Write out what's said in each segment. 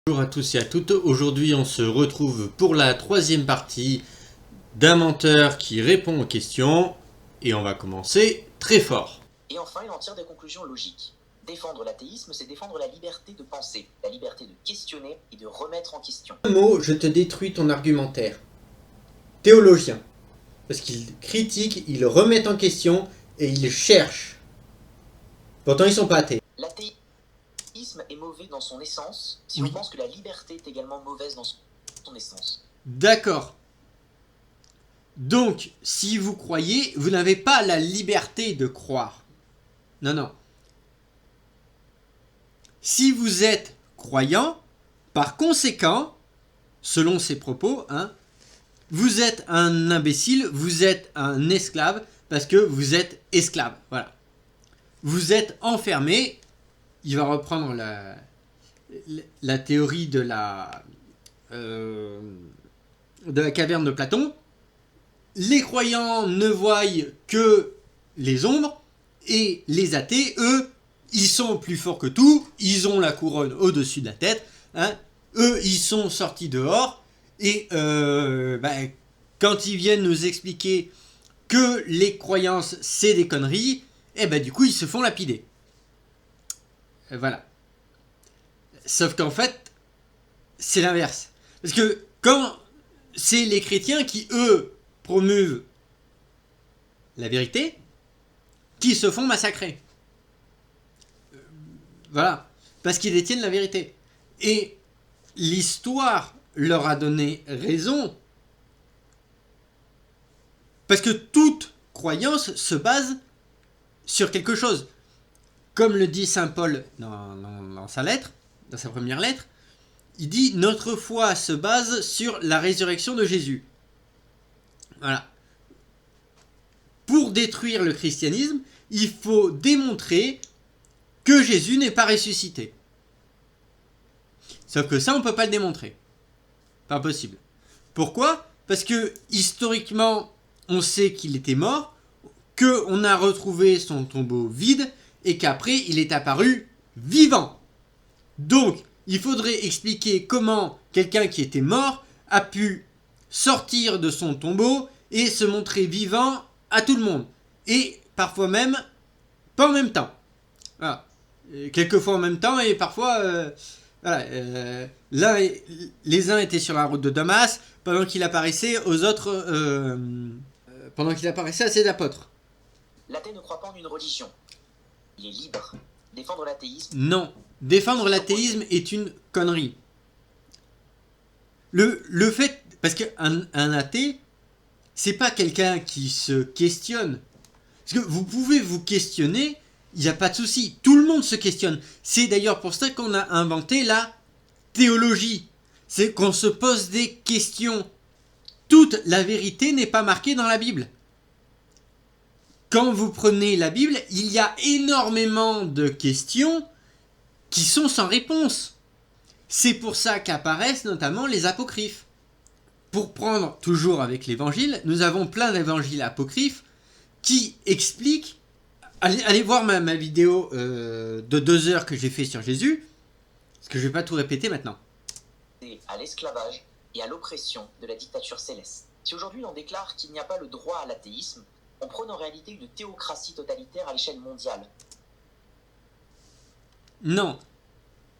Bonjour à tous et à toutes, aujourd'hui on se retrouve pour la troisième partie d'un menteur qui répond aux questions et on va commencer très fort. Et enfin, il en tire des conclusions logiques. Défendre l'athéisme, c'est défendre la liberté de penser, la liberté de questionner et de remettre en question. Un mot, je te détruis ton argumentaire. Théologien. Parce qu'il critique, il remet en question et il cherche. Pourtant ils sont pas athées. L'athéisme est mauvais dans son essence si on pense que la liberté est également mauvaise dans son essence. D'accord. Donc, si vous croyez, vous n'avez pas la liberté de croire. Non, non. Si vous êtes croyant, par conséquent, selon ses propos, vous êtes un imbécile, vous êtes un esclave, parce que vous êtes esclave. Voilà. Vous êtes enfermé. Il va reprendre la théorie de la caverne de Platon. Les croyants ne voient que les ombres, et les athées, eux, ils sont plus forts que tout, ils ont la couronne au-dessus de la tête, eux, ils sont sortis dehors, et quand ils viennent nous expliquer que les croyances, c'est des conneries, du coup, ils se font lapider. Voilà. Sauf qu'en fait, c'est l'inverse. Parce que quand c'est les chrétiens qui, eux, promeuvent la vérité, qui se font massacrer. Voilà. Parce qu'ils détiennent la vérité. Et l'histoire leur a donné raison. Parce que toute croyance se base sur quelque chose. Comme le dit saint Paul dans sa lettre, dans sa première lettre, il dit « Notre foi se base sur la résurrection de Jésus ». Voilà. Pour détruire le christianisme, il faut démontrer que Jésus n'est pas ressuscité. Sauf que ça, on ne peut pas le démontrer. Pas possible. Pourquoi ? Parce que, historiquement, on sait qu'il était mort, qu'on a retrouvé son tombeau vide, et qu'après, il est apparu vivant. Donc, il faudrait expliquer comment quelqu'un qui était mort a pu sortir de son tombeau et se montrer vivant à tout le monde. Et parfois même, pas en même temps. Voilà. Quelquefois en même temps et parfois... les uns étaient sur la route de Damas pendant qu'il apparaissait aux autres... pendant qu'il apparaissait à ses apôtres. L'athée ne croit pas en une religion. Il est libre. Défendre l'athéisme... Non. Défendre l'athéisme est une connerie. Le fait... Parce qu'un athée, c'est pas quelqu'un qui se questionne. Parce que vous pouvez vous questionner, il n'y a pas de souci. Tout le monde se questionne. C'est d'ailleurs pour ça qu'on a inventé la théologie. C'est qu'on se pose des questions. Toute la vérité n'est pas marquée dans la Bible. Quand vous prenez la Bible, il y a énormément de questions qui sont sans réponse. C'est pour ça qu'apparaissent notamment les apocryphes. Pour prendre toujours avec l'évangile, nous avons plein d'évangiles apocryphes qui expliquent... Allez voir ma vidéo de 2 heures que j'ai fait sur Jésus, parce que je ne vais pas tout répéter maintenant. À l'esclavage et à l'oppression de la dictature céleste. Si aujourd'hui on déclare qu'il n'y a pas le droit à l'athéisme, on prône en réalité une théocratie totalitaire à l'échelle mondiale. Non,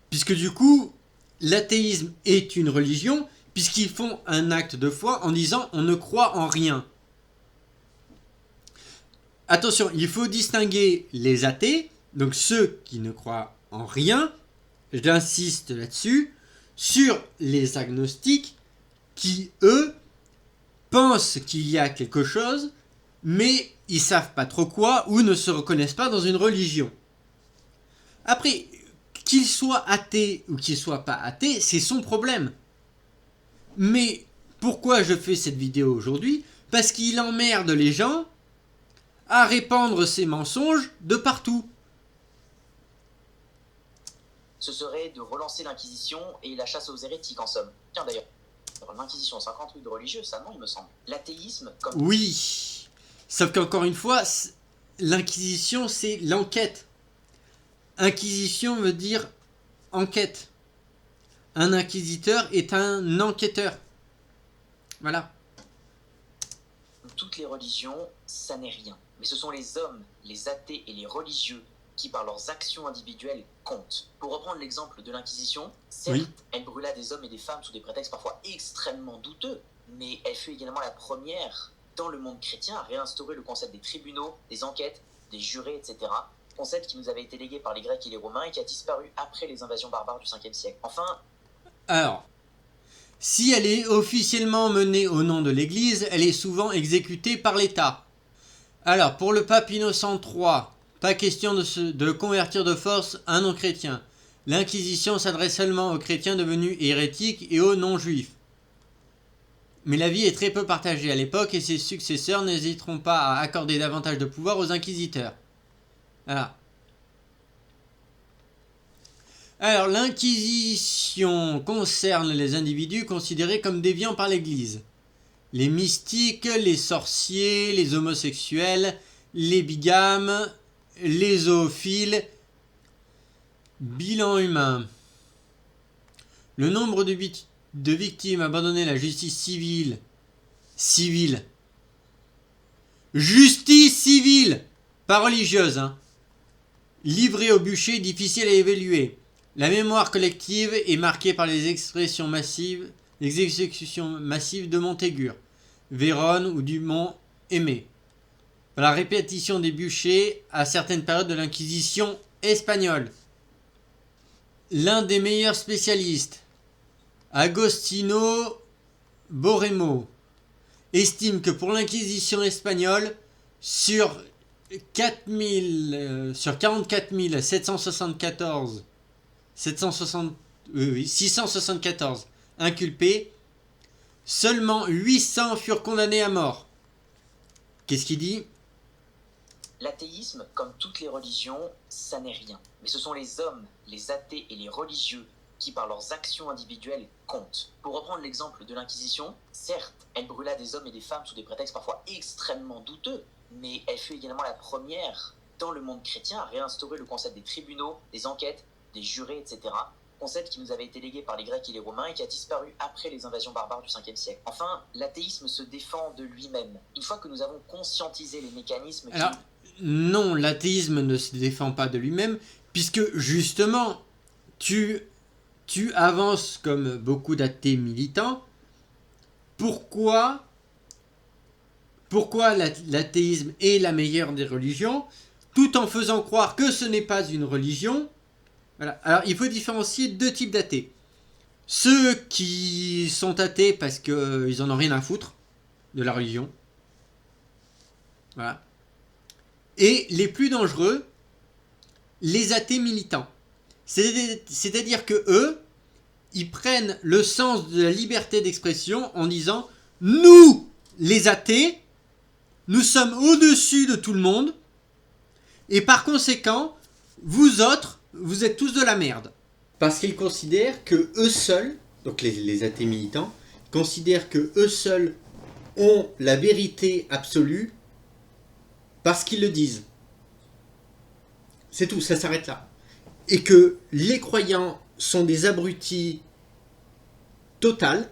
puisque du coup, l'athéisme est une religion, puisqu'ils font un acte de foi en disant on ne croit en rien. Attention, il faut distinguer les athées, donc ceux qui ne croient en rien, j'insiste là-dessus, sur les agnostiques qui, eux, pensent qu'il y a quelque chose, mais ils savent pas trop quoi ou ne se reconnaissent pas dans une religion. Après, qu'il soit athée ou qu'il soit pas athée, c'est son problème. Mais pourquoi je fais cette vidéo aujourd'hui ? Parce qu'il emmerde les gens à répandre ces mensonges de partout. Ce serait de relancer l'Inquisition et la chasse aux hérétiques en somme. Tiens d'ailleurs, l'Inquisition, c'est un truc de religieux, ça non il me semble. L'athéisme comme... Oui, sauf qu'encore une fois, l'Inquisition c'est l'enquête. Inquisition veut dire enquête. Un inquisiteur est un enquêteur. Voilà. Toutes les religions, ça n'est rien. Mais ce sont les hommes, les athées et les religieux qui, par leurs actions individuelles, comptent. Pour reprendre l'exemple de l'Inquisition, certes, Oui. elle brûla des hommes et des femmes sous des prétextes parfois extrêmement douteux, mais elle fut également la première, dans le monde chrétien, à réinstaurer le concept des tribunaux, des enquêtes, des jurés, etc. Concept qui nous avait été légué par les Grecs et les Romains et qui a disparu après les invasions barbares du 5e siècle. Enfin, Alors, si elle est officiellement menée au nom de l'Église, elle est souvent exécutée par l'État. Alors, pour le pape Innocent III, pas question de convertir de force un non-chrétien. L'Inquisition s'adresse seulement aux chrétiens devenus hérétiques et aux non-juifs. Mais l'avis est très peu partagé à l'époque et ses successeurs n'hésiteront pas à accorder davantage de pouvoir aux inquisiteurs. Voilà. Alors, l'Inquisition concerne les individus considérés comme déviants par l'Église. Les mystiques, les sorciers, les homosexuels, les bigames, les zoophiles. Bilan humain. Le nombre de victimes abandonnées à la justice civile. Justice civile, pas religieuse, hein. Livrée au bûcher, difficile à évaluer. La mémoire collective est marquée par les exécutions massives de Montaigur, Vérone ou du Mont Aimé. Par la répétition des bûchers à certaines périodes de l'Inquisition espagnole. L'un des meilleurs spécialistes, Agostino Borremo, estime que pour l'Inquisition espagnole, sur 44 674 inculpés, seulement 800 furent condamnés à mort. Qu'est-ce qu'il dit ? l'athéisme, comme toutes les religions, ça n'est rien. Mais ce sont les hommes, les athées et les religieux qui, par leurs actions individuelles, comptent. Pour reprendre l'exemple de l'Inquisition, certes, elle brûla des hommes et des femmes sous des prétextes parfois extrêmement douteux, mais elle fut également la première, dans le monde chrétien, à réinstaurer le concept des tribunaux, des enquêtes, des jurés, etc. Concept qui nous avait été légué par les Grecs et les Romains et qui a disparu après les invasions barbares du 5e siècle. Enfin, l'athéisme se défend de lui-même. Une fois que nous avons conscientisé les mécanismes qui... Alors, non, l'athéisme ne se défend pas de lui-même, puisque justement, tu avances comme beaucoup d'athées militants. Pourquoi l'athéisme est la meilleure des religions, tout en faisant croire que ce n'est pas une religion? Voilà. Alors, il faut différencier deux types d'athées. Ceux qui sont athées parce qu'ils en ont rien à foutre de la religion. Voilà. Et les plus dangereux, les athées militants. C'est-à-dire que eux, ils prennent le sens de la liberté d'expression en disant « Nous, les athées, nous sommes au-dessus de tout le monde et par conséquent, vous autres, vous êtes tous de la merde. » Parce qu'ils considèrent que eux seuls, donc les athées militants, considèrent que eux seuls ont la vérité absolue parce qu'ils le disent. C'est tout, ça s'arrête là. Et que les croyants sont des abrutis total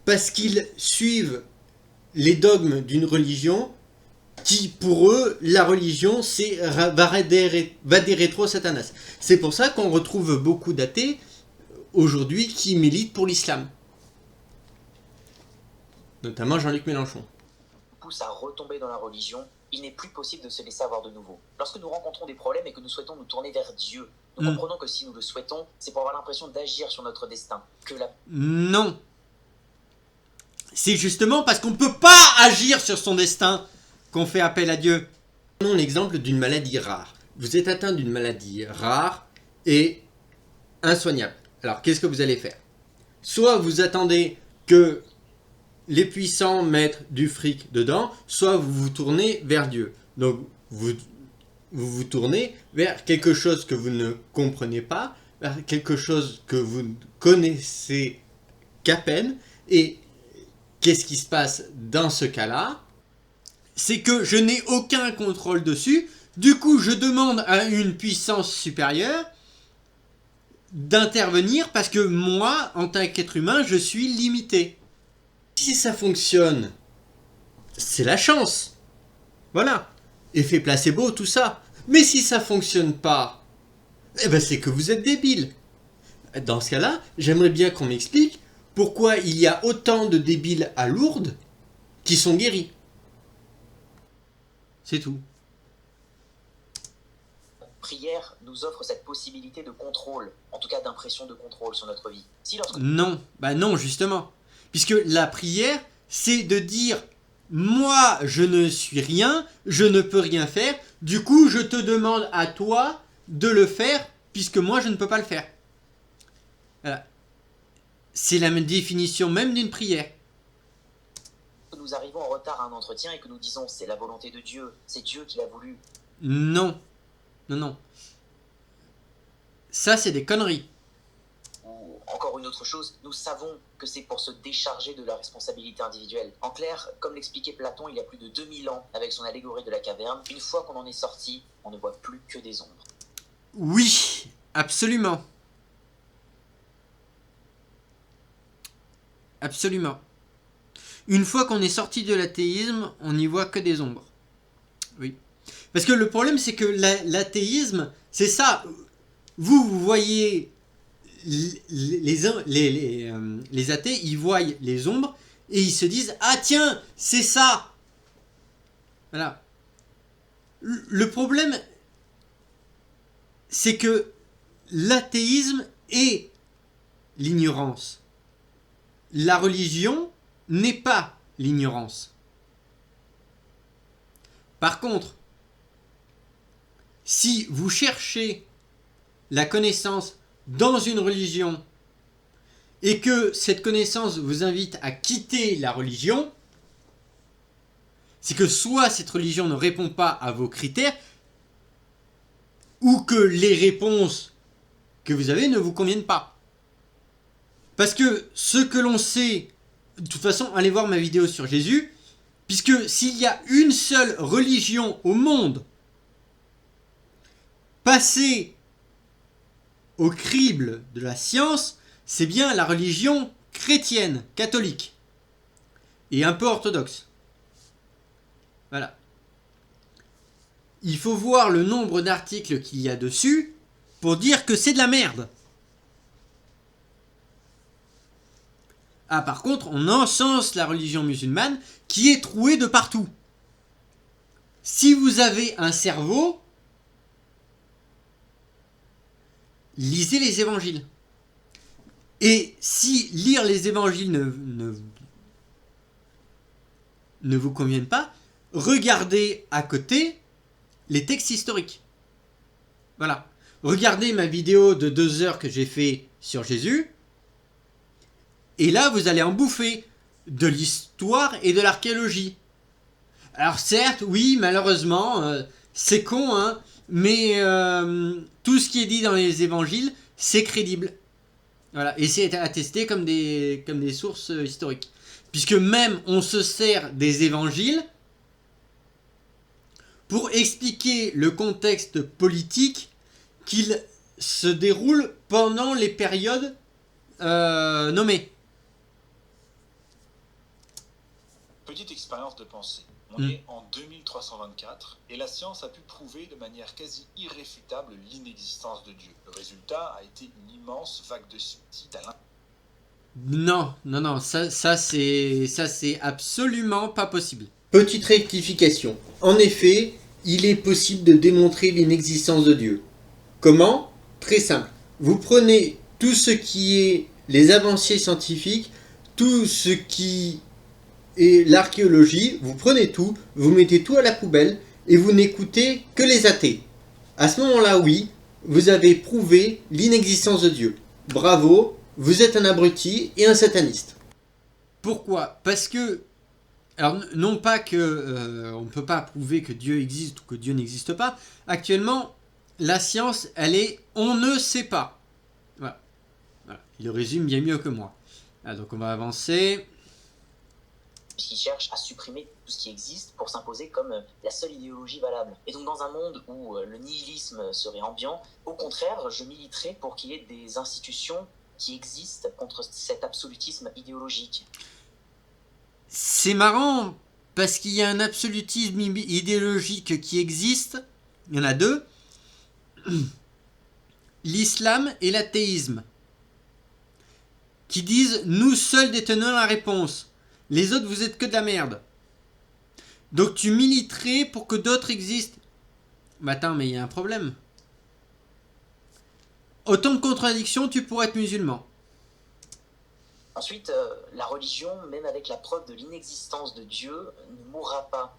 parce qu'ils suivent les dogmes d'une religion qui, pour eux, la religion, c'est va des rétro Satanas. C'est pour ça qu'on retrouve beaucoup d'athées aujourd'hui qui militent pour l'islam. Notamment Jean-Luc Mélenchon. Pousse à retomber dans la religion, il n'est plus possible de se laisser avoir de nouveau. Lorsque nous rencontrons des problèmes et que nous souhaitons nous tourner vers Dieu, nous comprenons que si nous le souhaitons, c'est pour avoir l'impression d'agir sur notre destin. Non. C'est justement parce qu'on ne peut pas agir sur son destin qu'on fait appel à Dieu. Prenons l'exemple d'une maladie rare. Vous êtes atteint d'une maladie rare et insoignable. Alors, qu'est-ce que vous allez faire? Soit vous attendez que les puissants mettent du fric dedans, soit vous vous tournez vers Dieu. Donc, vous vous tournez vers quelque chose que vous ne comprenez pas, vers quelque chose que vous ne connaissez qu'à peine. Et qu'est-ce qui se passe dans ce cas-là? C'est que je n'ai aucun contrôle dessus. Du coup, je demande à une puissance supérieure d'intervenir parce que moi, en tant qu'être humain, je suis limité. Si ça fonctionne, c'est la chance. Voilà. Effet placebo, tout ça. Mais si ça fonctionne pas, eh ben c'est que vous êtes débile. Dans ce cas-là, j'aimerais bien qu'on m'explique pourquoi il y a autant de débiles à Lourdes qui sont guéris. C'est tout. Prière nous offre cette possibilité de contrôle, en tout cas d'impression de contrôle sur notre vie. Si lorsque Non, bah non, justement. Puisque la prière, c'est de dire, moi, je ne suis rien, je ne peux rien faire, du coup, je te demande à toi de le faire, puisque moi, je ne peux pas le faire. Voilà. C'est la définition même d'une prière. nous arrivons en retard à un entretien et que nous disons c'est la volonté de Dieu, c'est Dieu qui l'a voulu. Non. Non, non. Ça, c'est des conneries. Ou encore une autre chose, nous savons que c'est pour se décharger de la responsabilité individuelle. En clair, comme l'expliquait Platon il y a plus de 2000 ans avec son allégorie de la caverne, une fois qu'on en est sorti, on ne voit plus que des ombres. Oui, absolument. Absolument. Une fois qu'on est sorti de l'athéisme, on n'y voit que des ombres. Oui. Parce que le problème, c'est que l'athéisme, c'est ça. Vous voyez les athées, ils voient les ombres et ils se disent « Ah tiens, c'est ça !» Voilà. Le problème, c'est que l'athéisme est l'ignorance. La religion n'est pas l'ignorance. Par contre, si vous cherchez la connaissance dans une religion et que cette connaissance vous invite à quitter la religion, c'est que soit cette religion ne répond pas à vos critères ou que les réponses que vous avez ne vous conviennent pas. Parce que ce que l'on sait, de toute façon, allez voir ma vidéo sur Jésus, puisque s'il y a une seule religion au monde passée au crible de la science, c'est bien la religion chrétienne, catholique, et un peu orthodoxe. Voilà. Il faut voir le nombre d'articles qu'il y a dessus pour dire que c'est de la merde. Ah, par contre, on encense la religion musulmane qui est trouée de partout. Si vous avez un cerveau, lisez les évangiles. Et si lire les évangiles ne vous conviennent pas, regardez à côté les textes historiques. Voilà. Regardez ma vidéo de 2 heures que j'ai fait sur Jésus. Et là, vous allez en bouffer de l'histoire et de l'archéologie. Alors certes, oui, malheureusement, c'est con, hein, mais tout ce qui est dit dans les évangiles, c'est crédible. Voilà, et c'est attesté comme des sources historiques. Puisque même on se sert des évangiles pour expliquer le contexte politique qu'il se déroule pendant les périodes nommées. Petite expérience de pensée. On est en 2324 et la science a pu prouver de manière quasi irréfutable l'inexistence de Dieu. Le résultat a été une immense vague de suicides à Non, ça c'est absolument pas possible. Petite rectification. En effet, il est possible de démontrer l'inexistence de Dieu. Comment ? Très simple. Vous prenez tout ce qui est les avancées scientifiques, tout ce qui est l'archéologie, vous prenez tout, vous mettez tout à la poubelle et vous n'écoutez que les athées. À ce moment-là, oui, vous avez prouvé l'inexistence de Dieu. Bravo, vous êtes un abruti et un sataniste. Pourquoi ? Parce que, alors non pas que on ne peut pas prouver que Dieu existe ou que Dieu n'existe pas. Actuellement, la science, elle est on ne sait pas. Voilà. Voilà. Il le résume bien mieux que moi. Alors, donc on va avancer. 1. puisqu'ils cherchent à supprimer tout ce qui existe pour s'imposer comme la seule idéologie valable. Et donc dans un monde où le nihilisme serait ambiant, au contraire, je militerais pour qu'il y ait des institutions qui existent contre cet absolutisme idéologique. C'est marrant, parce qu'il y a un absolutisme idéologique qui existe, il y en a deux, l'islam et l'athéisme, qui disent « nous seuls détenons la réponse, les autres vous êtes que de la merde ». Donc tu militerais pour que d'autres existent. Mais attends, mais il y a un problème. Autant de contradictions, tu pourrais être musulman. Ensuite, la religion, même avec la preuve de l'inexistence de Dieu, ne mourra pas,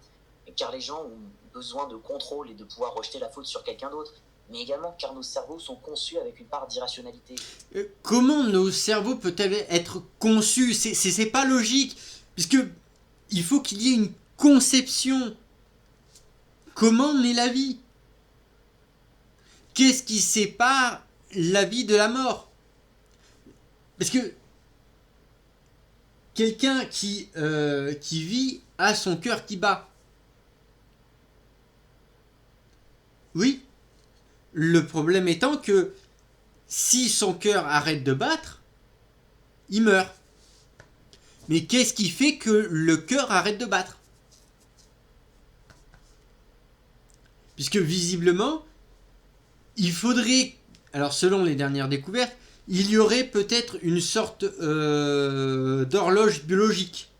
car les gens ont besoin de contrôle et de pouvoir rejeter la faute sur quelqu'un d'autre, mais également car nos cerveaux sont conçus avec une part d'irrationalité. Comment nos cerveaux peuvent-ils être conçus ? C'est pas logique, puisque il faut qu'il y ait une conception. Comment naît la vie ? Qu'est-ce qui sépare la vie de la mort ? Parce que quelqu'un qui vit a son cœur qui bat. Oui. Le problème étant que si son cœur arrête de battre, il meurt. Mais qu'est-ce qui fait que le cœur arrête de battre ? Puisque visiblement, il faudrait, alors selon les dernières découvertes, il y aurait peut-être une sorte d'horloge biologique.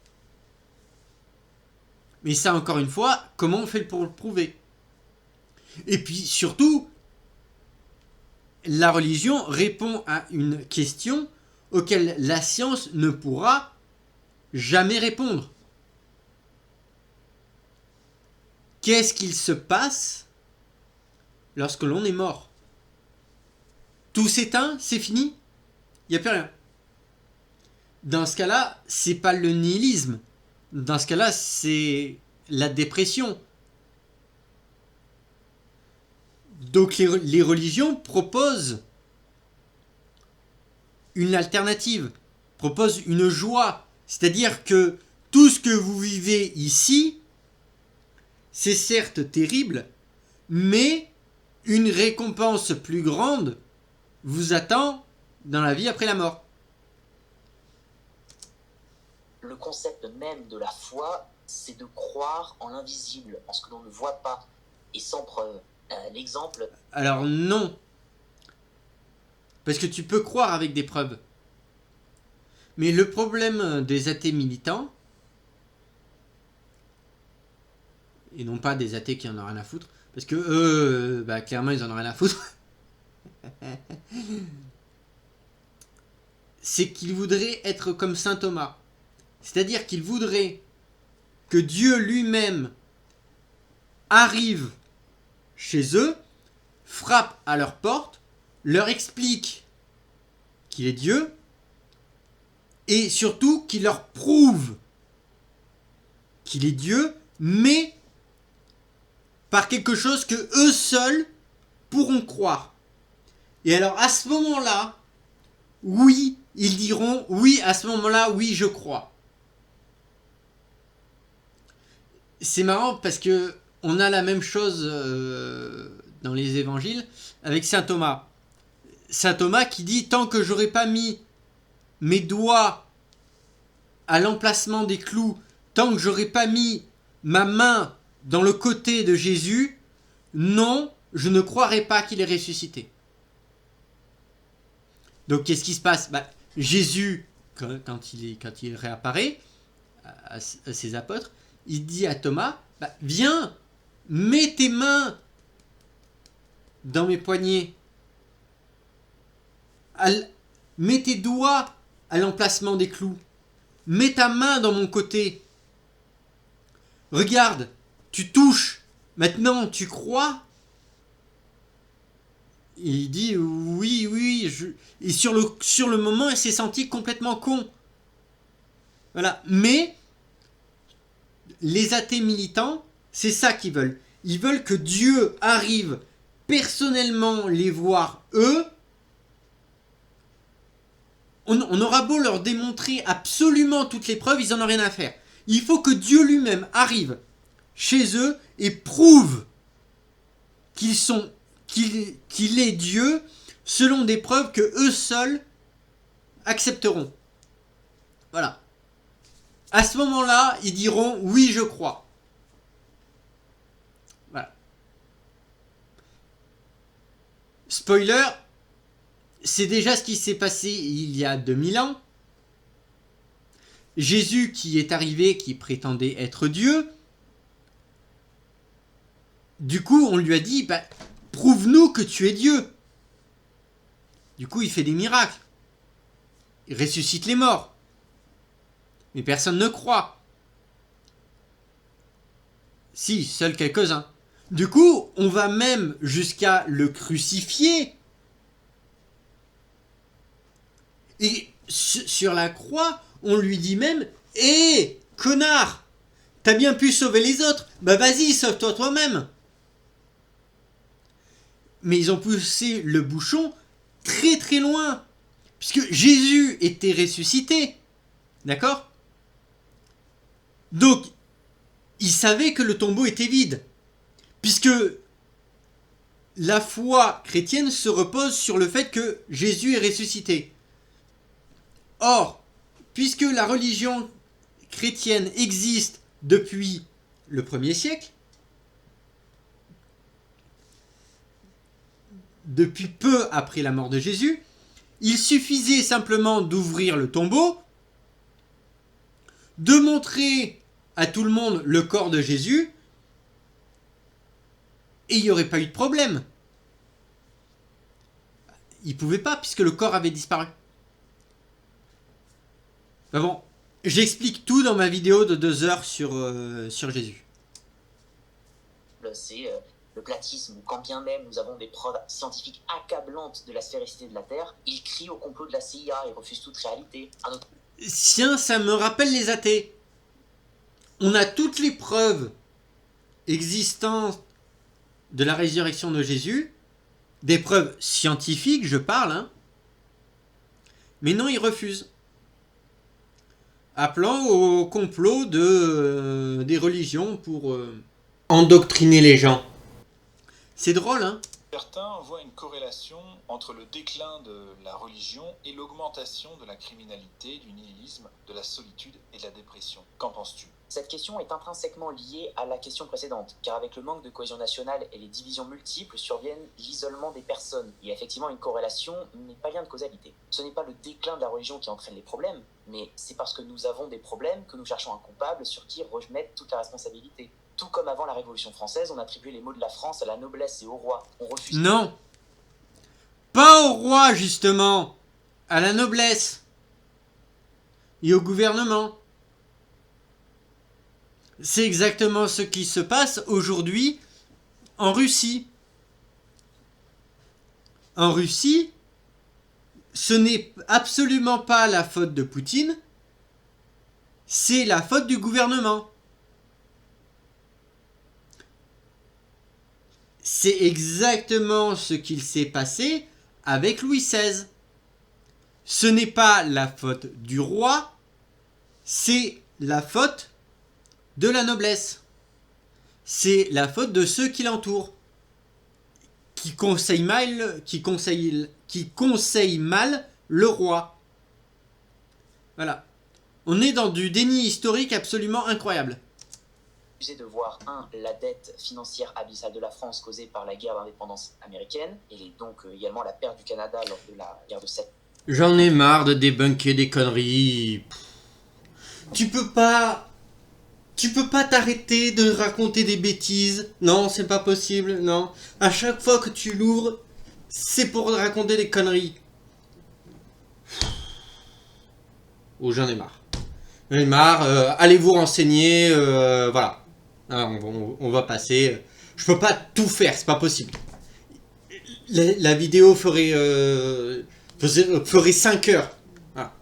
Mais ça, encore une fois, comment on fait pour le prouver ? Et puis surtout, la religion répond à une question auquel la science ne pourra jamais répondre. Qu'est-ce qu'il se passe lorsque l'on est mort ? Tout s'éteint, c'est fini ? Il n'y a plus rien. Dans ce cas-là, c'est pas le nihilisme. Dans ce cas-là, c'est la dépression. Donc les religions proposent une alternative, proposent une joie. C'est-à-dire que tout ce que vous vivez ici, c'est certes terrible, mais une récompense plus grande vous attend dans la vie après la mort. Le concept même de la foi, c'est de croire en l'invisible, en ce que l'on ne voit pas, et sans preuve. L'exemple... Alors non. Parce que tu peux croire avec des preuves. Mais le problème des athées militants, et non pas des athées qui en ont rien à foutre, parce que eux, clairement, ils en ont rien à foutre, c'est qu'ils voudraient être comme saint Thomas. C'est-à-dire qu'ils voudraient que Dieu lui-même arrive chez eux, frappe à leur porte, leur explique qu'il est Dieu, et surtout qu'il leur prouve qu'il est Dieu, mais par quelque chose que eux seuls pourront croire. Et alors à ce moment-là, oui, ils diront, oui, à ce moment-là, oui, je crois. C'est marrant parce que on a la même chose dans les évangiles avec saint Thomas. Saint Thomas qui dit, tant que j'aurais pas mis mes doigts à l'emplacement des clous, tant que j'aurais pas mis ma main dans le côté de Jésus, non, je ne croirais pas qu'il est ressuscité. Donc qu'est-ce qui se passe ? Jésus, quand il réapparaît à ses apôtres, il dit à Thomas, viens, mets tes mains dans mes poignets, mets tes doigts à l'emplacement des clous, mets ta main dans mon côté, regarde, tu touches, maintenant tu crois ? Et il dit oui, et sur le moment, il s'est senti complètement con. Voilà, mais les athées militants, c'est ça qu'ils veulent. Ils veulent que Dieu arrive personnellement les voir eux. On aura beau leur démontrer absolument toutes les preuves, ils en ont rien à faire. Il faut que Dieu lui-même arrive chez eux et prouve qu'il est Dieu selon des preuves que eux seuls accepteront. Voilà. À ce moment-là, ils diront oui, je crois. Voilà. Spoiler, c'est déjà ce qui s'est passé il y a 2000 ans. Jésus qui est arrivé, qui prétendait être Dieu, du coup on lui a dit bah, prouve-nous que tu es Dieu. Du coup il fait des miracles. Il ressuscite les morts. Mais personne ne croit. Si, seuls quelques-uns. Du coup, on va même jusqu'à le crucifier. Et sur la croix, on lui dit même « Hé, connard, t'as bien pu sauver les autres, bah vas-y, sauve-toi toi-même » Mais ils ont poussé le bouchon très très loin. Puisque Jésus était ressuscité. D'accord ? Donc, ils savaient que le tombeau était vide. Puisque la foi chrétienne se repose sur le fait que Jésus est ressuscité. Or, puisque la religion chrétienne existe depuis le 1er siècle, depuis peu après la mort de Jésus, il suffisait simplement d'ouvrir le tombeau, de montrer à tout le monde le corps de Jésus, et il n'y aurait pas eu de problème. Il ne pouvait pas, puisque le corps avait disparu. Ben bon, j'explique tout dans ma vidéo de 2 heures sur Jésus. C'est le platisme, ou quand bien même nous avons des preuves scientifiques accablantes de la sphéricité de la Terre, il crie au complot de la CIA et refuse toute réalité. Tiens, ça me rappelle les athées. On a toutes les preuves existantes de la résurrection de Jésus, des preuves scientifiques, je parle, hein. Mais non, ils refusent. Appelant au complot des religions pour endoctriner les gens. C'est drôle, hein. Certains voient une corrélation entre le déclin de la religion et l'augmentation de la criminalité, du nihilisme, de la solitude et de la dépression. Qu'en penses-tu ? Cette question est intrinsèquement liée à la question précédente, car avec le manque de cohésion nationale et les divisions multiples surviennent l'isolement des personnes. Il y a effectivement une corrélation, mais pas lien de causalité. Ce n'est pas le déclin de la religion qui entraîne les problèmes, mais c'est parce que nous avons des problèmes que nous cherchons un coupable sur qui remettre toute la responsabilité. Tout comme avant la Révolution française, on attribuait les maux de la France à la noblesse et au roi. On refuse. Non. Pas au roi, justement. À la noblesse. Et au gouvernement. C'est exactement ce qui se passe aujourd'hui en Russie. En Russie, ce n'est absolument pas la faute de Poutine, c'est la faute du gouvernement. C'est exactement ce qu'il s'est passé avec Louis XVI. Ce n'est pas la faute du roi, c'est la faute de la noblesse. C'est la faute de ceux qui l'entourent, qui conseillent mal le roi. Voilà. On est dans du déni historique absolument incroyable. De voir, la dette financière abyssale de la France causée par la guerre d'indépendance américaine, et donc également la perte du Canada lors de la guerre de 7. J'en ai marre de débunker des conneries. Tu peux pas t'arrêter de raconter des bêtises. Non, c'est pas possible, non. À chaque fois que tu l'ouvres, c'est pour raconter des conneries. Oh, j'en ai marre. J'en ai marre, allez vous renseigner, voilà. On va passer. Je peux pas tout faire, c'est pas possible. La vidéo ferait 5 heures. Voilà.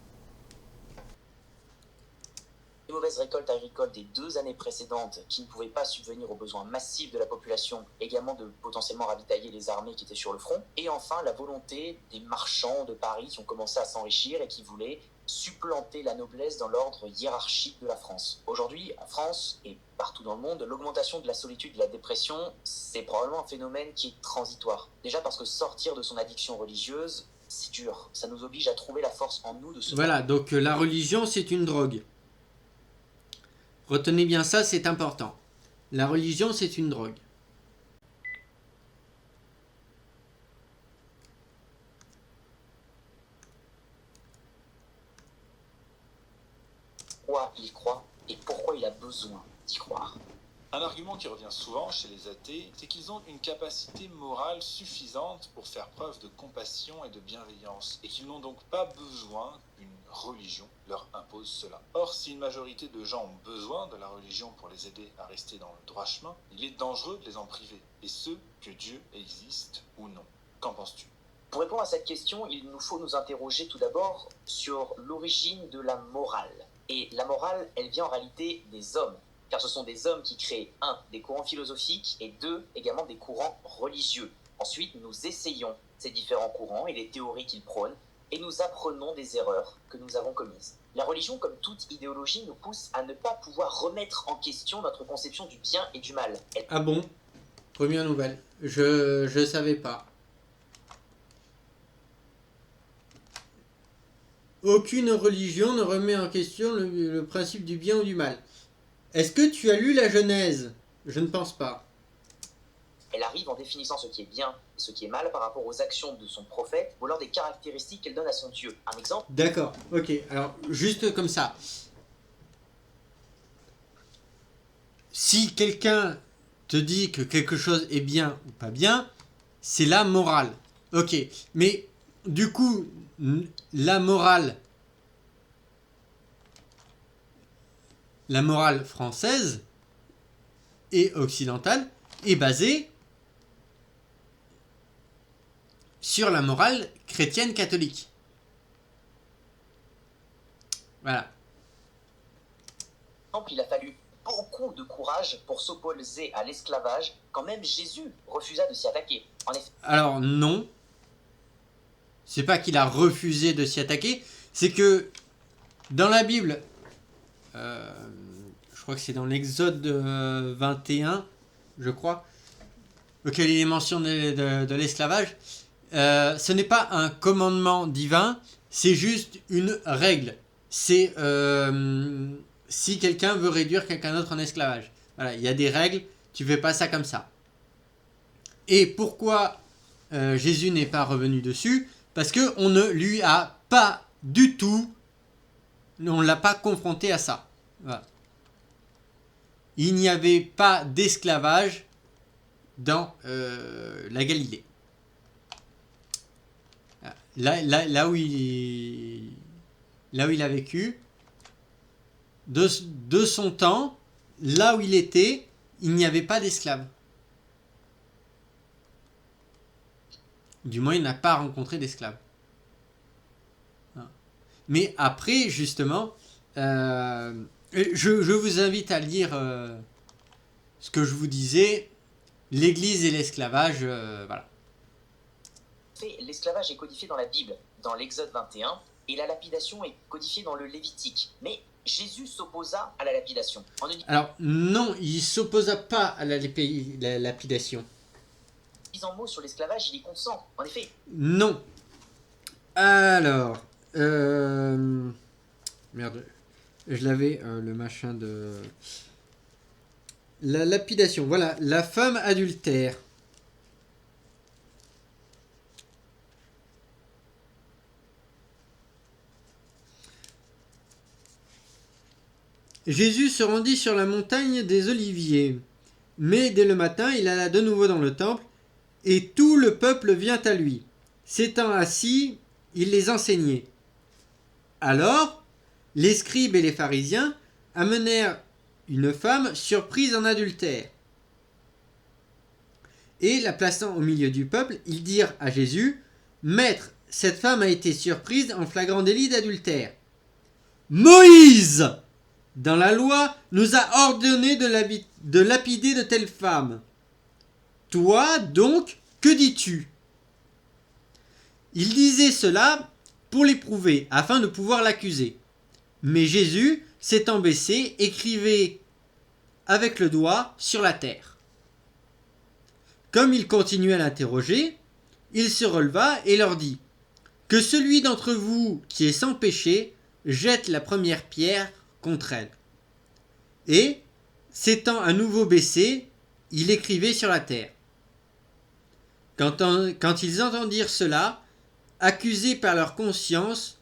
Les mauvaises récoltes agricoles des 2 années précédentes qui ne pouvaient pas subvenir aux besoins massifs de la population, également de potentiellement ravitailler les armées qui étaient sur le front, et enfin la volonté des marchands de Paris qui ont commencé à s'enrichir et qui voulaient supplanter la noblesse dans l'ordre hiérarchique de la France. Aujourd'hui, en France et partout dans le monde, l'augmentation de la solitude et de la dépression, c'est probablement un phénomène qui est transitoire. Déjà parce que sortir de son addiction religieuse, c'est dur. Ça nous oblige à trouver la force en nous de se... Voilà, donc la religion, c'est une drogue. Retenez bien ça, c'est important. La religion, c'est une drogue. Pourquoi il croit et pourquoi il a besoin d'y croire. Un argument qui revient souvent chez les athées, c'est qu'ils ont une capacité morale suffisante pour faire preuve de compassion et de bienveillance, et qu'ils n'ont donc pas besoin qu'une religion leur impose cela. Or, si une majorité de gens ont besoin de la religion pour les aider à rester dans le droit chemin, il est dangereux de les en priver, et ce, que Dieu existe ou non. Qu'en penses-tu ? Pour répondre à cette question, il nous faut nous interroger tout d'abord sur l'origine de la morale. Et la morale, elle vient en réalité des hommes. Car ce sont des hommes qui créent, 1, des courants philosophiques et 2, également des courants religieux. Ensuite, nous essayons ces différents courants et les théories qu'ils prônent et nous apprenons des erreurs que nous avons commises. La religion, comme toute idéologie, nous pousse à ne pas pouvoir remettre en question notre conception du bien et du mal. Ah bon ? Première nouvelle. Je savais pas. Aucune religion ne remet en question le principe du bien ou du mal. Est-ce que tu as lu la Genèse ? Je ne pense pas. Elle arrive en définissant ce qui est bien et ce qui est mal par rapport aux actions de son prophète ou alors des caractéristiques qu'elle donne à son Dieu. Un exemple ? D'accord, ok. Alors, juste comme ça. Si quelqu'un te dit que quelque chose est bien ou pas bien, c'est la morale. Ok, mais du coup, la morale française et occidentale est basée sur la morale chrétienne catholique. Voilà. Il a fallu beaucoup de courage pour s'opposer à l'esclavage quand même Jésus refusa de s'y attaquer. En effet, Alors non, c'est pas qu'il a refusé de s'y attaquer, c'est que dans la Bible, je crois que c'est dans l'Exode 21, je crois, auquel il est mention de l'esclavage, ce n'est pas un commandement divin, c'est juste une règle. C'est si quelqu'un veut réduire quelqu'un d'autre en esclavage. Voilà, il y a des règles, tu fais pas ça comme ça. Et pourquoi Jésus n'est pas revenu dessus ? Parce qu'on ne lui a pas du tout, on ne l'a pas confronté à ça. Voilà. Il n'y avait pas d'esclavage dans la Galilée. Là où il a vécu, de son temps, là où il était, il n'y avait pas d'esclaves. Du moins, il n'a pas rencontré d'esclaves. Mais après, justement, je vous invite à lire ce que je vous disais, l'Église et l'esclavage, voilà. l'esclavage est codifié dans la Bible, dans l'Exode 21, et la lapidation est codifiée dans le Lévitique. Mais Jésus s'opposa à la lapidation. Alors, non, il ne s'opposa pas à la lapidation. En mots sur l'esclavage, il y consent, en effet. Non. Alors, merde, je l'avais, le machin de... La lapidation, voilà, la femme adultère. Jésus se rendit sur la montagne des Oliviers. Mais dès le matin, il alla de nouveau dans le temple, et tout le peuple vient à lui. S'étant assis, il les enseignait. Alors, les scribes et les pharisiens amenèrent une femme surprise en adultère. Et la plaçant au milieu du peuple, ils dirent à Jésus, « Maître, cette femme a été surprise en flagrant délit d'adultère. Moïse, dans la loi, nous a ordonné de lapider de telles femmes. Toi, donc, que dis-tu » Il disait cela pour l'éprouver, afin de pouvoir l'accuser. Mais Jésus, s'étant baissé, écrivait avec le doigt sur la terre. Comme il continuait à l'interroger, il se releva et leur dit : « Que celui d'entre vous qui est sans péché jette la première pierre contre elle. » Et, s'étant à nouveau baissé, il écrivait sur la terre. Quand ils entendirent cela, accusés par leur conscience,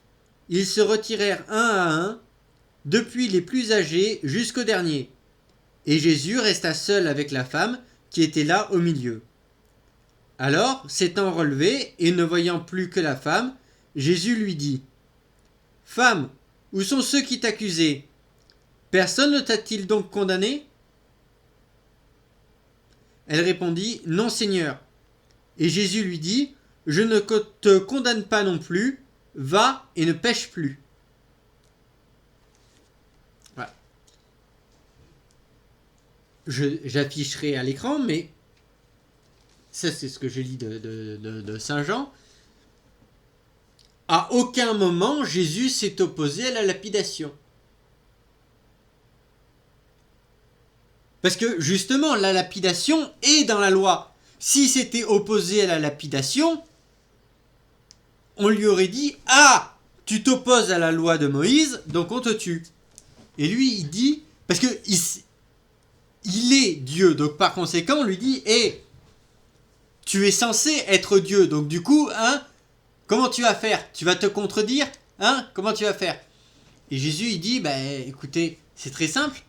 ils se retirèrent un à un, depuis les plus âgés jusqu'au dernier. Et Jésus resta seul avec la femme qui était là au milieu. Alors, s'étant relevé et ne voyant plus que la femme, Jésus lui dit : « Femme, où sont ceux qui t'accusaient ? Personne ne t'a-t-il donc condamné ? » Elle répondit : « Non, Seigneur. » Et Jésus lui dit : « Je ne te condamne pas non plus, va et ne pêche plus. » Voilà. J'afficherai à l'écran, mais ça c'est ce que je lis de Saint Jean. À aucun moment Jésus s'est opposé à la lapidation. Parce que justement, la lapidation est dans la loi. Si c'était opposé à la lapidation, on lui aurait dit : « Ah, tu t'opposes à la loi de Moïse, donc on te tue. » Et lui, il dit, parce que il est Dieu, donc par conséquent, on lui dit : « Eh, tu es censé être Dieu, donc du coup, hein, comment tu vas faire ? Tu vas te contredire ? Hein ? Comment tu vas faire ?» Et Jésus, il dit : « Écoutez, c'est très simple.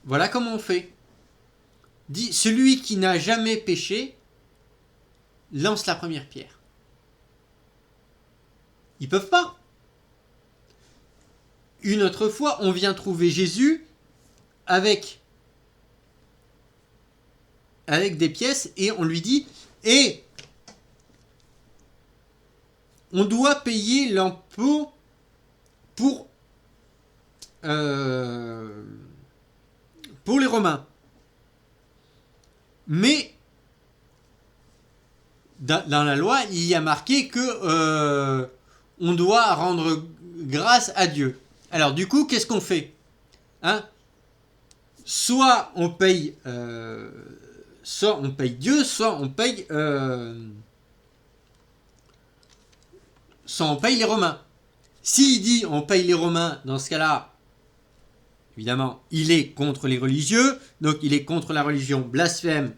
Voilà comment on fait. Dit, celui qui n'a jamais péché, lance la première pierre. » Ils peuvent pas. Une autre fois, on vient trouver Jésus avec des pièces et on lui dit : « Et on doit payer l'impôt pour les Romains. Mais dans la loi, il y a marqué que on doit rendre grâce à Dieu. Alors du coup, qu'est-ce qu'on fait, hein ? Soit on paye Dieu, soit on paye les Romains. S'il dit on paye les Romains, dans ce cas-là, évidemment, il est contre les religieux, donc il est contre la religion blasphème,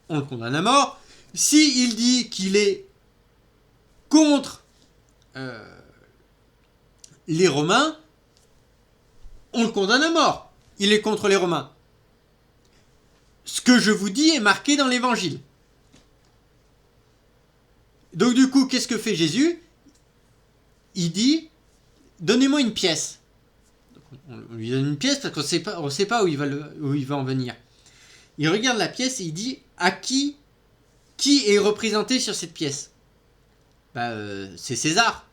on le condamne à mort. S'il dit qu'il est contre les Romains, on le condamne à mort. Il est contre les Romains. Ce que je vous dis est marqué dans l'évangile. Donc du coup, qu'est-ce que fait Jésus ? Il dit : donnez-moi une pièce. On lui donne une pièce parce qu'on ne sait pas où il va en venir. Il regarde la pièce et il dit : à qui est représenté sur cette pièce ? C'est César.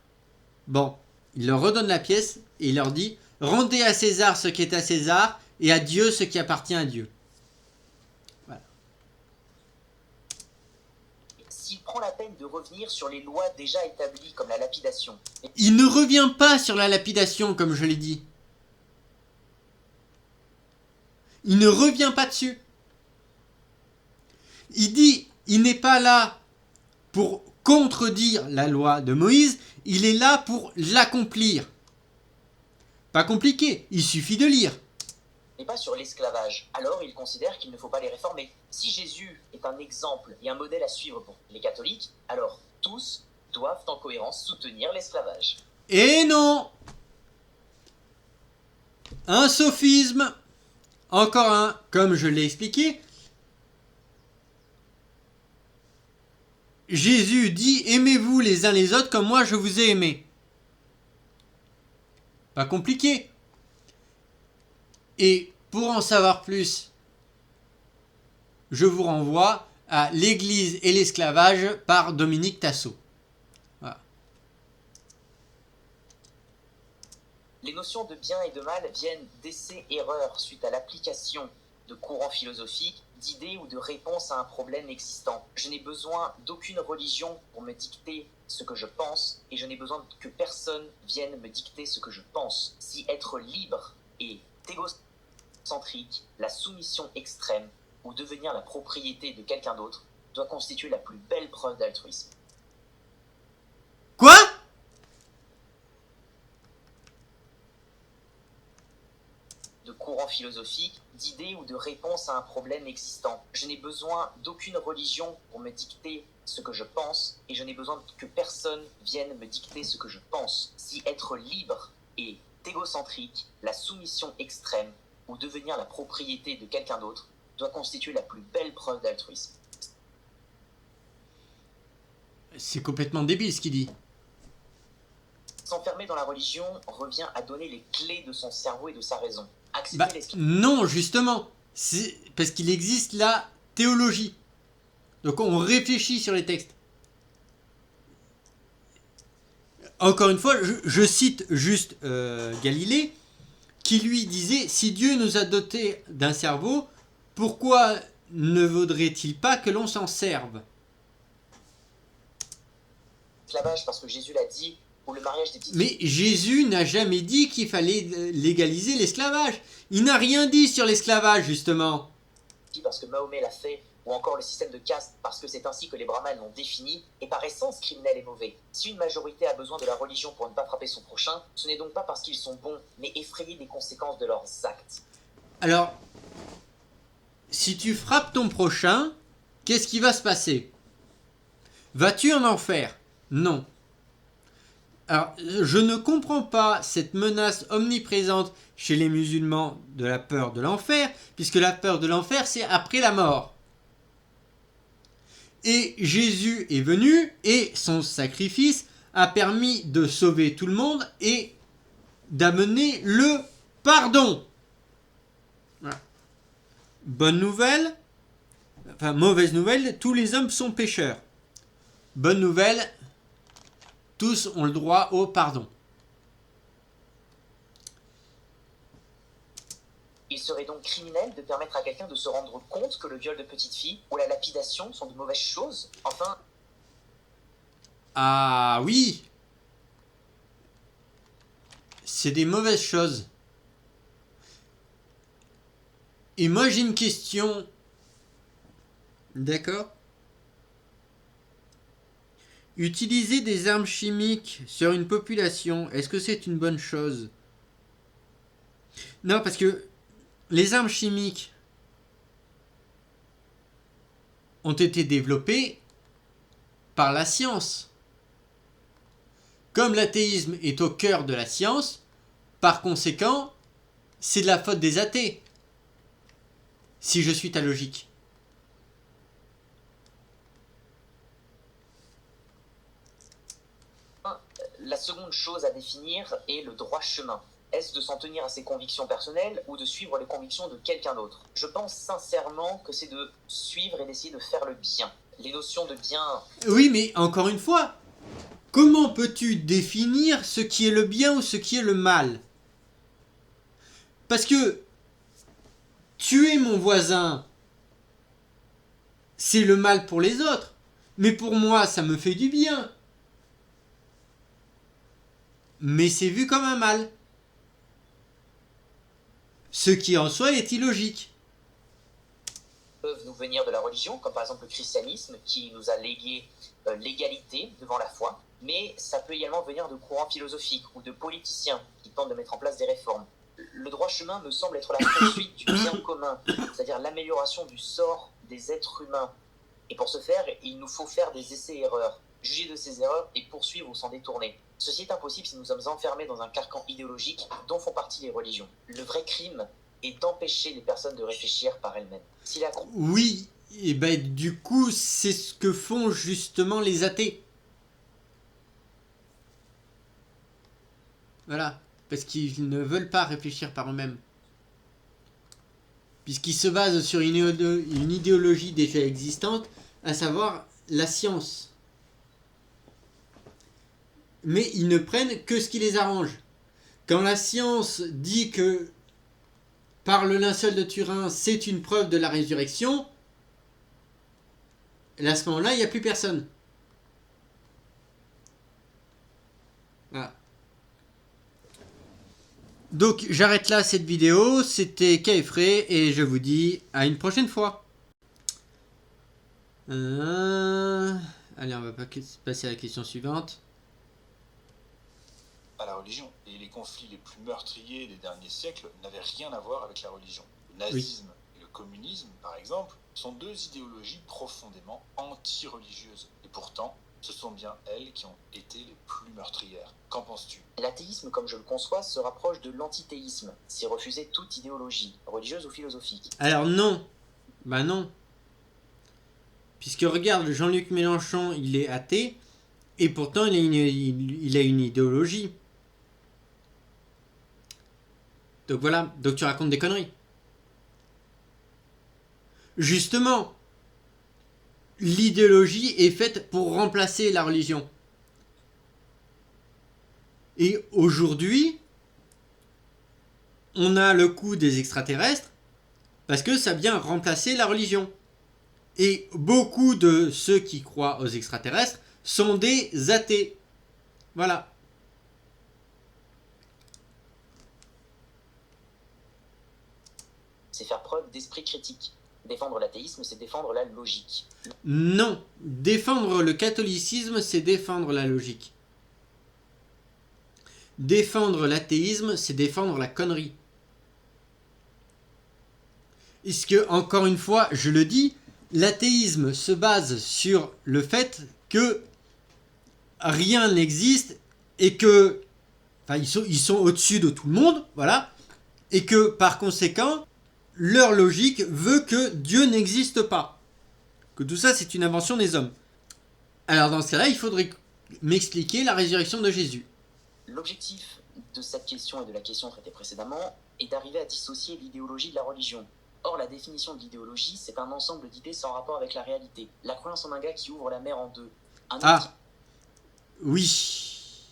Bon, il leur redonne la pièce et il leur dit : rendez à César ce qui est à César et à Dieu ce qui appartient à Dieu. Voilà. S'il prend la peine de revenir sur les lois déjà établies comme la lapidation. Il ne revient pas sur la lapidation comme je l'ai dit. Il ne revient pas dessus. Il dit, il n'est pas là pour contredire la loi de Moïse, il est là pour l'accomplir. Pas compliqué, il suffit de lire. Et pas sur l'esclavage. Alors il considère qu'il ne faut pas les réformer. Si Jésus est un exemple et un modèle à suivre pour les catholiques, alors tous doivent en cohérence soutenir l'esclavage. Et non ! Un sophisme. Encore un, comme je l'ai expliqué. Jésus dit : aimez-vous les uns les autres comme moi je vous ai aimé. Pas compliqué. Et pour en savoir plus, je vous renvoie à l'Église et l'esclavage par Dominique Tassot. Voilà. Les notions de bien et de mal viennent d'essais-erreurs suite à l'application de courants philosophiques, d'idées ou de réponses à un problème existant. Je n'ai besoin d'aucune religion pour me dicter ce que je pense, et je n'ai besoin que personne vienne me dicter ce que je pense. Si être libre est égocentrique, la soumission extrême, ou devenir la propriété de quelqu'un d'autre, doit constituer la plus belle preuve d'altruisme. Quoi? De courants philosophiques, d'idées ou de réponses à un problème existant. Je n'ai besoin d'aucune religion pour me dicter ce que je pense, et je n'ai besoin que personne vienne me dicter ce que je pense. Si être libre est égocentrique, la soumission extrême, ou devenir la propriété de quelqu'un d'autre, doit constituer la plus belle preuve d'altruisme. C'est complètement débile ce qu'il dit. S'enfermer dans la religion revient à donner les clés de son cerveau et de sa raison. Accepter Bah, l'esclavage. non, justement. C'est parce qu'il existe la théologie. Donc on réfléchit sur les textes. Encore une fois, je cite juste Galilée, qui lui disait, si Dieu nous a dotés d'un cerveau, pourquoi ne vaudrait-il pas que l'on s'en serve? L'esclavage, parce que Jésus l'a dit, ou le mariage des petites Mais Jésus n'a jamais dit qu'il fallait légaliser l'esclavage. Il n'a rien dit sur l'esclavage, justement. filles, parce que Mahomet l'a fait, ou encore le système de caste, parce que c'est ainsi que les brahmanes l'ont défini, est par essence criminel et mauvais. Si une majorité a besoin de la religion pour ne pas frapper son prochain, ce n'est donc pas parce qu'ils sont bons, mais effrayés des conséquences de leurs actes. Alors, si tu frappes ton prochain, qu'est-ce qui va se passer? Vas-tu en enfer? Non. Alors, je ne comprends pas cette menace omniprésente chez les musulmans de la peur de l'enfer, puisque la peur de l'enfer, c'est après la mort. Et Jésus est venu, et son sacrifice a permis de sauver tout le monde et d'amener le pardon. Voilà. Bonne nouvelle, enfin mauvaise nouvelle, tous les hommes sont pécheurs. Bonne nouvelle, tous ont le droit au pardon. Il serait donc criminel de permettre à quelqu'un de se rendre compte que le viol de petite fille ou la lapidation sont de mauvaises choses. Enfin, Ah oui, c'est des mauvaises choses. Et moi j'ai une question. D'accord? Utiliser des armes chimiques sur une population, est-ce que c'est une bonne chose? Non, parce que les armes chimiques ont été développées par la science. Comme l'athéisme est au cœur de la science, par conséquent, c'est de la faute des athées. Si je suis ta logique. la seconde chose à définir est le droit chemin. Est-ce de s'en tenir à ses convictions personnelles ou de suivre les convictions de quelqu'un d'autre? Je pense sincèrement que c'est de suivre et d'essayer de faire le bien. Les notions de bien... Oui, mais encore une fois, comment peux-tu définir ce qui est le bien ou ce qui est le mal? Parce que tuer mon voisin, c'est le mal pour les autres. Mais pour moi, ça me fait du bien. Mais c'est vu comme un mal. Ce qui en soi est illogique. peuvent nous venir de la religion, comme par exemple le christianisme qui nous a légué l'égalité devant la foi, mais ça peut également venir de courants philosophiques ou de politiciens qui tentent de mettre en place des réformes. Le droit chemin me semble être la poursuite du bien commun, c'est-à-dire l'amélioration du sort des êtres humains. Et pour ce faire, il nous faut faire des essais-erreurs, juger de ces erreurs et poursuivre ou s'en détourner. Ceci est impossible si nous sommes enfermés dans un carcan idéologique dont font partie les religions. Le vrai crime est d'empêcher les personnes de réfléchir par elles-mêmes. Si la... Oui, et ben du coup, c'est ce que font justement les athées. Voilà, parce qu'ils ne veulent pas réfléchir par eux-mêmes. Puisqu'ils se basent sur une idéologie déjà existante, à savoir la science. Mais ils ne prennent que ce qui les arrange. Quand la science dit que par le linceul de Turin, c'est une preuve de la résurrection, et à ce moment-là, il n'y a plus personne. Voilà. Donc j'arrête là cette vidéo, c'était Kaefré et je vous dis à une prochaine fois. Allez, on va passer à la question suivante. À la religion. Et les conflits les plus meurtriers des derniers siècles n'avaient rien à voir avec la religion. Le nazisme et le communisme, par exemple, sont deux idéologies profondément anti-religieuses. Et pourtant, ce sont bien elles qui ont été les plus meurtrières. Qu'en penses-tu ? L'athéisme, comme je le conçois, se rapproche de l'antithéisme. C'est refuser toute idéologie, religieuse ou philosophique. Alors non, bah non. Puisque regarde, Jean-Luc Mélenchon, il est athée, et pourtant il a une idéologie. Donc voilà, donc tu racontes des conneries. Justement, l'idéologie est faite pour remplacer la religion. Et aujourd'hui, on a le coup des extraterrestres parce que ça vient remplacer la religion. Et beaucoup de ceux qui croient aux extraterrestres sont des athées. Voilà. C'est faire preuve d'esprit critique. Défendre l'athéisme, c'est défendre la logique. Non, défendre le catholicisme, c'est défendre la logique. Défendre l'athéisme, c'est défendre la connerie. Est-ce que, encore une fois, je le dis, l'athéisme se base sur le fait que rien n'existe et que, enfin, ils sont au-dessus de tout le monde, voilà, et que par conséquent, leur logique veut que Dieu n'existe pas, que tout ça c'est une invention des hommes. Alors dans ce cas-là, il faudrait m'expliquer la résurrection de Jésus. L'objectif de cette question et de la question traitée précédemment est d'arriver à dissocier l'idéologie de la religion. Or, la définition de l'idéologie, c'est un ensemble d'idées sans rapport avec la réalité. La croyance en un gars qui ouvre la mer en deux. Oui.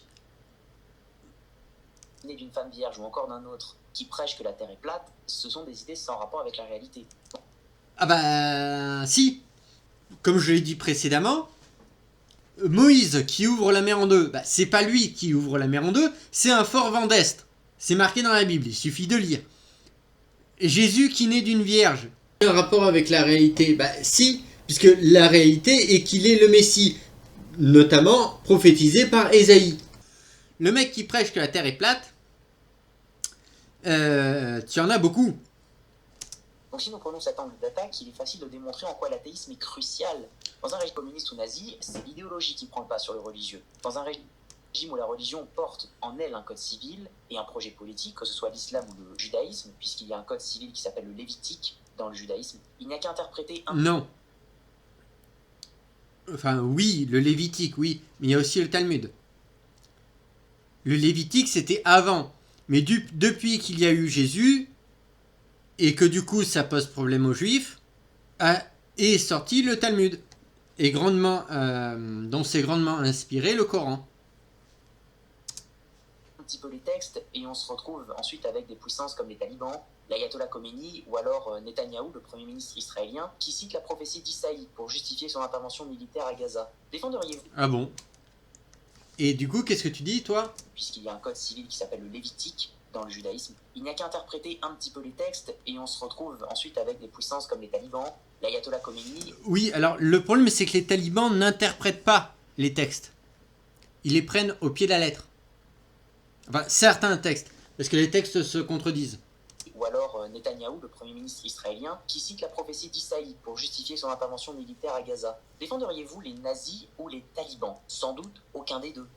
Né d'une femme vierge ou encore d'un autre qui prêche que la terre est plate, ce sont des idées sans rapport avec la réalité. Ah bah si. Comme je l'ai dit précédemment, Moïse qui ouvre la mer en deux, bah, c'est pas lui qui ouvre la mer en deux, c'est un fort vent d'est. C'est marqué dans la Bible, il suffit de lire. Jésus qui naît d'une vierge. Un rapport avec la réalité? Bah si, puisque la réalité est qu'il est le Messie, notamment prophétisé par Ésaïe. Le mec qui prêche que la terre est plate, tu en as beaucoup. Donc si nous prenons cet angle d'attaque, il est facile de démontrer en quoi l'athéisme est crucial. Dans un régime communiste ou nazi, c'est l'idéologie qui prend le pas sur le religieux. Dans un régime où la religion porte en elle un code civil et un projet politique, que ce soit l'islam ou le judaïsme, puisqu'il y a un code civil qui s'appelle le Lévitique dans le judaïsme, il n'y a qu'à interpréter un... Non. Enfin oui, le Lévitique, oui, mais il y a aussi le Talmud. Le Lévitique c'était avant, mais depuis qu'il y a eu Jésus, et que du coup ça pose problème aux Juifs, est sorti le Talmud, et dont s'est grandement inspiré le Coran. Un petit peu les textes, et on se retrouve ensuite avec des puissances comme les talibans, l'ayatollah Khomeini ou alors Netanyahou, le premier ministre israélien, qui cite la prophétie d'Isaïe pour justifier son intervention militaire à Gaza. Défendriez-vous? Ah bon? Et du coup, qu'est-ce que tu dis, toi? Puisqu'il y a un code civil qui s'appelle le Lévitique dans le judaïsme, il n'y a qu'à interpréter un petit peu les textes, et on se retrouve ensuite avec des puissances comme les talibans, l'ayatollah Khomeini... Oui, alors le problème c'est que les talibans n'interprètent pas les textes. Ils les prennent au pied de la lettre. Enfin, certains textes, parce que les textes se contredisent. Ou alors Netanyahou, le premier ministre israélien, qui cite la prophétie d'Isaïe pour justifier son intervention militaire à Gaza. Défendriez-vous les nazis ou les talibans? Sans doute aucun des deux.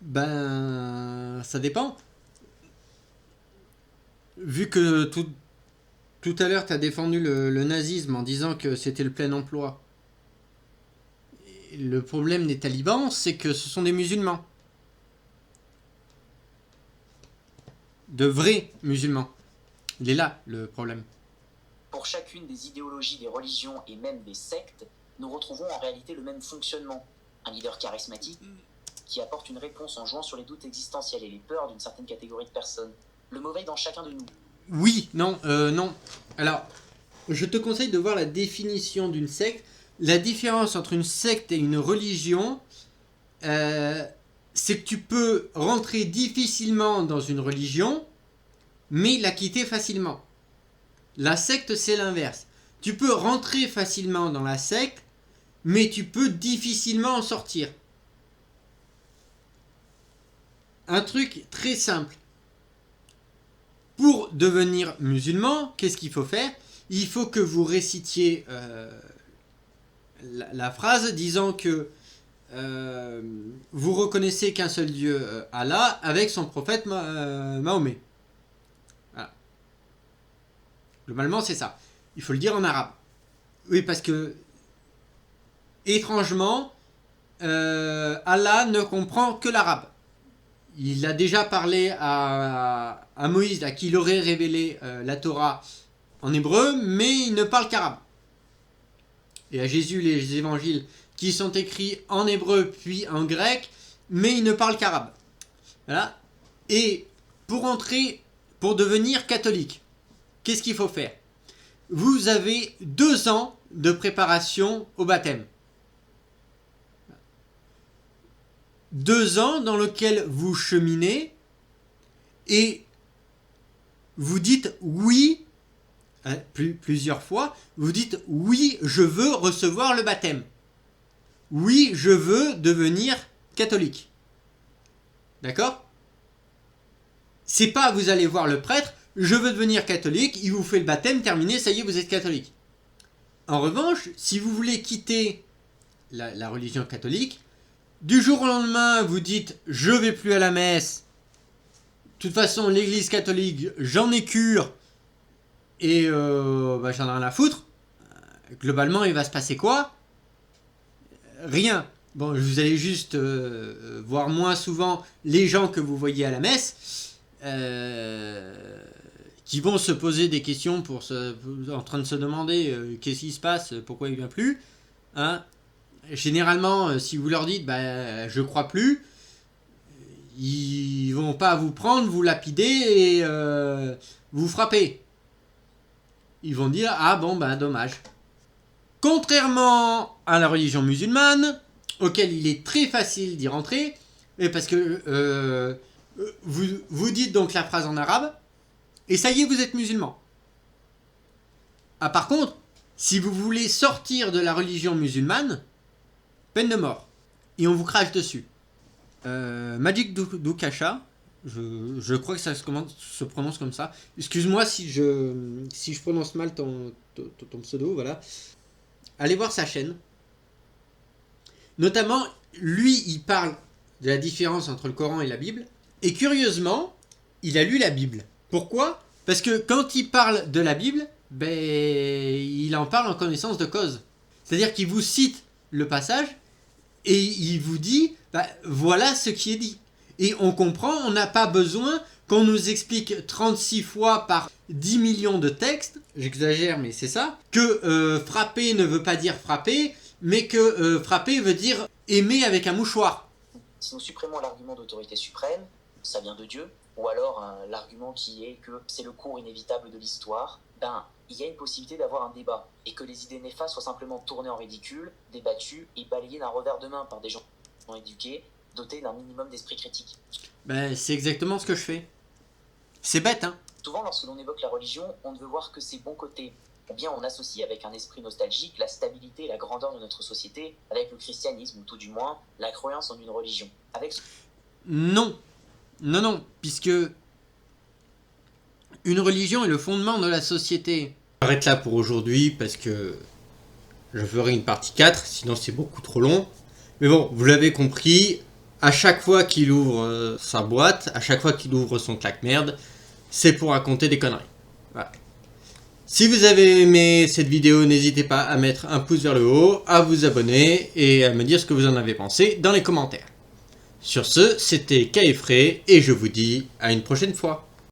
Ben, ça dépend. Vu que tout à l'heure tu as défendu le nazisme en disant que c'était le plein emploi. Et le problème des talibans, c'est que ce sont des musulmans. De vrais musulmans. Il est là le problème. Pour chacune des idéologies, des religions et même des sectes, nous retrouvons en réalité le même fonctionnement. Un leader charismatique qui apporte une réponse en jouant sur les doutes existentiels et les peurs d'une certaine catégorie de personnes. Le mauvais dans chacun de nous. Oui, non, non. Alors, je te conseille de voir la définition d'une secte. La différence entre une secte et une religion, c'est que tu peux rentrer difficilement dans une religion, mais la quitter facilement. La secte, c'est l'inverse. Tu peux rentrer facilement dans la secte, mais tu peux difficilement en sortir. Un truc très simple. Pour devenir musulman, qu'est-ce qu'il faut faire? Il faut que vous récitiez la phrase disant que vous reconnaissez qu'un seul Dieu, Allah, avec son prophète Mahomet. Voilà. Globalement, c'est ça. Il faut le dire en arabe. Oui, parce que, étrangement, Allah ne comprend que l'arabe. Il a déjà parlé à Moïse, à qui il aurait révélé la Torah en hébreu, mais il ne parle qu'arabe. Et à Jésus, les évangiles qui sont écrits en hébreu puis en grec, mais il ne parle qu'arabe. Voilà. Et pour devenir catholique, qu'est-ce qu'il faut faire? Vous avez 2 ans de préparation au baptême. 2 ans dans lesquels vous cheminez et vous dites oui, plusieurs fois, vous dites oui, je veux recevoir le baptême. Oui, je veux devenir catholique. D'accord? C'est pas vous allez voir le prêtre, je veux devenir catholique, il vous fait le baptême, terminé, ça y est, vous êtes catholique. En revanche, si vous voulez quitter la religion catholique, du jour au lendemain, vous dites « je vais plus à la messe ». De toute façon, l'église catholique, j'en ai cure et j'en ai rien à foutre. Globalement, il va se passer quoi? Rien. Bon, vous allez juste voir moins souvent les gens que vous voyez à la messe qui vont se poser des questions en train de se demander qu'est-ce qui se passe, pourquoi il vient plus. Hein? Généralement, si vous leur dites je crois plus, ils vont pas vous prendre, vous lapider et vous frapper. Ils vont dire ah bon dommage. Contrairement à la religion musulmane, auquel il est très facile d'y rentrer, parce que vous dites donc la phrase en arabe et ça y est, vous êtes musulman. Ah par contre, si vous voulez sortir de la religion musulmane, peine de mort. Et on vous crache dessus. Magic Dukasha, je crois que ça se prononce comme ça. Excuse-moi si je prononce mal ton pseudo, voilà. Allez voir sa chaîne. Notamment, lui, il parle de la différence entre le Coran et la Bible. Et curieusement, il a lu la Bible. Pourquoi? Parce que quand il parle de la Bible, il en parle en connaissance de cause. C'est-à-dire qu'il vous cite le passage et il vous dit voilà ce qui est dit. Et on comprend, on n'a pas besoin qu'on nous explique 36 fois par 10 millions de textes, j'exagère mais c'est ça, que frapper ne veut pas dire frapper, mais que frapper veut dire aimer avec un mouchoir. Si nous supprimons l'argument d'autorité suprême, ça vient de Dieu, ou alors l'argument qui est que c'est le cours inévitable de l'histoire, il y a une possibilité d'avoir un débat, et que les idées néfastes soient simplement tournées en ridicule, débattues et balayées d'un revers de main par des gens éduqués, dotés d'un minimum d'esprit critique. C'est exactement ce que je fais. C'est bête, hein? Souvent, lorsque l'on évoque la religion, on ne veut voir que ses bons côtés. Ou bien on associe avec un esprit nostalgique la stabilité et la grandeur de notre société avec le christianisme, ou tout du moins la croyance en une religion. Non, puisque une religion est le fondement de la société. J'arrête là pour aujourd'hui parce que je ferai une partie 4, sinon c'est beaucoup trop long. Mais bon, vous l'avez compris, à chaque fois qu'il ouvre sa boîte, à chaque fois qu'il ouvre son claque-merde, c'est pour raconter des conneries. Voilà. Si vous avez aimé cette vidéo, n'hésitez pas à mettre un pouce vers le haut, à vous abonner et à me dire ce que vous en avez pensé dans les commentaires. Sur ce, c'était Kaifré et je vous dis à une prochaine fois.